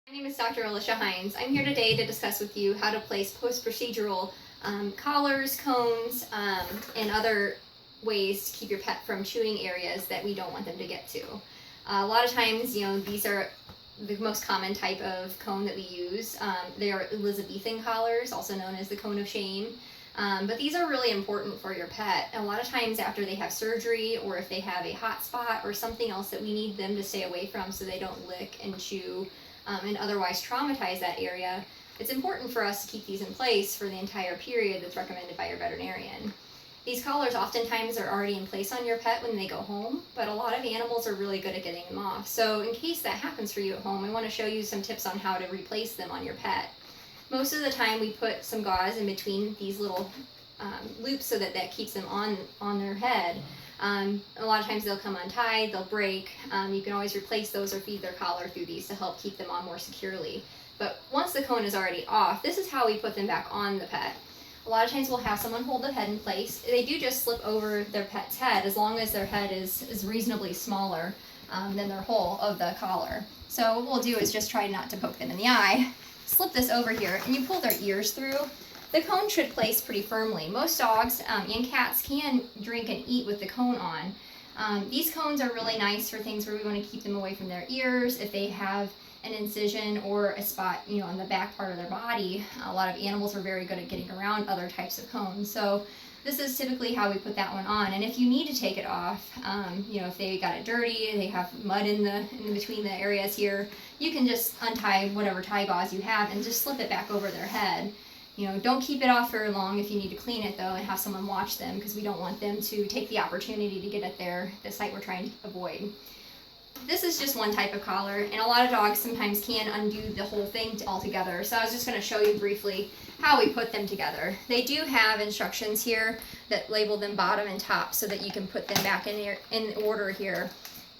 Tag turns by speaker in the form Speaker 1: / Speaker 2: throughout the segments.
Speaker 1: My name is Dr. Alicia Hines. I'm here today to discuss with you how to place post-procedural collars, cones, and other ways to keep your pet from chewing areas that we don't want them to get to. A lot of times, these are the most common type of cone that we use. They are Elizabethan collars, also known as the cone of shame. But these are really important for your pet. A lot of times after they have surgery, or if they have a hot spot or something else that we need them to stay away from so they don't lick and chew and otherwise traumatize that area, it's important for us to keep these in place for the entire period that's recommended by your veterinarian. These collars oftentimes are already in place on your pet when they go home, but a lot of animals are really good at getting them off. So in case that happens for you at home, I want to show you some tips on how to replace them on your pet. Most of the time we put some gauze in between these little loops so that keeps them on their head. A lot of times they'll come untied, they'll break. You can always replace those or feed their collar through these to help keep them on more securely. But once the cone is already off, this is how we put them back on the pet. A lot of times we'll have someone hold the head in place. They do just slip over their pet's head as long as their head is reasonably smaller than their whole of the collar. So what we'll do is just try not to poke them in the eye. Slip this over here and you pull their ears through. The cone should place pretty firmly. Most dogs and cats can drink and eat with the cone on. These cones are really nice for things where we want to keep them away from their ears. If they have an incision or a spot, on the back part of their body, a lot of animals are very good at getting around other types of cones. So this is typically how we put that one on. And if you need to take it off, if they got it dirty, they have mud in between the areas here, you can just untie whatever tie gauze you have and just slip it back over their head. Don't keep it off very long if you need to clean it though, and have someone watch them, because we don't want them to take the opportunity to get at the site we're trying to avoid. This is just one type of collar, and a lot of dogs sometimes can undo the whole thing altogether. So I was just going to show you briefly how we put them together. They do have instructions here that label them bottom and top so that you can put them back in order here.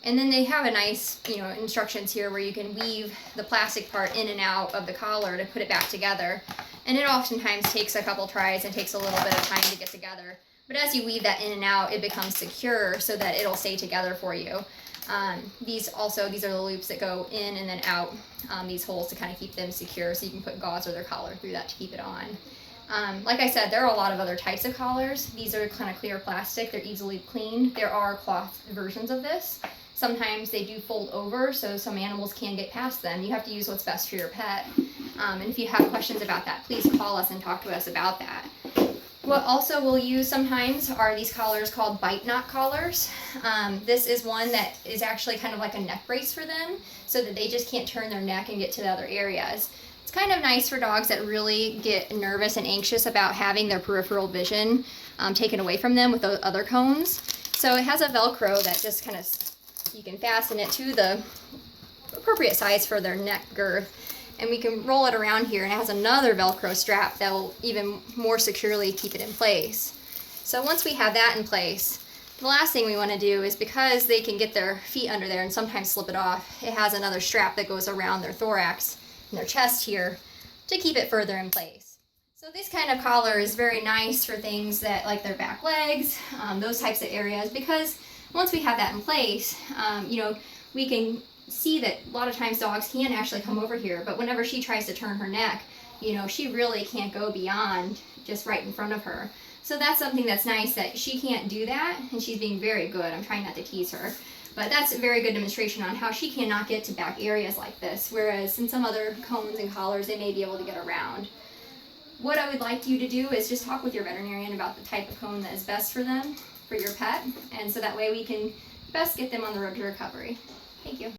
Speaker 1: And then they have a nice, instructions here where you can weave the plastic part in and out of the collar to put it back together. And it oftentimes takes a couple tries and takes a little bit of time to get together. But as you weave that in and out, it becomes secure so that it'll stay together for you. These are the loops that go in and then out, these holes to kind of keep them secure, so you can put gauze or their collar through that to keep it on. Like I said, there are a lot of other types of collars. These are kind of clear plastic. They're easily cleaned. There are cloth versions of this. Sometimes they do fold over, so some animals can get past them. You have to use what's best for your pet. And if you have questions about that, please call us and talk to us about that. What also we'll use sometimes are these collars called bite knot collars. This is one that is actually kind of like a neck brace for them, so that they just can't turn their neck and get to the other areas. It's kind of nice for dogs that really get nervous and anxious about having their peripheral vision taken away from them with those other cones. So it has a Velcro that just kind of, you can fasten it to the appropriate size for their neck girth. And we can roll it around here, and it has another Velcro strap that will even more securely keep it in place. So once we have that in place, the last thing we want to do is, because they can get their feet under there and sometimes slip it off, it has another strap that goes around their thorax and their chest here to keep it further in place. So this kind of collar is very nice for things that, like their back legs, those types of areas, because once we have that in place, we can see that a lot of times dogs can actually come over here, but whenever she tries to turn her neck, she really can't go beyond just right in front of her. So that's something that's nice, that she can't do that, and she's being very good. I'm trying not to tease her, but that's a very good demonstration on how she cannot get to back areas like this, whereas in some other cones and collars, they may be able to get around. What I would like you to do is just talk with your veterinarian about the type of cone that is best for them, for your pet, and so that way we can best get them on the road to recovery. Thank you.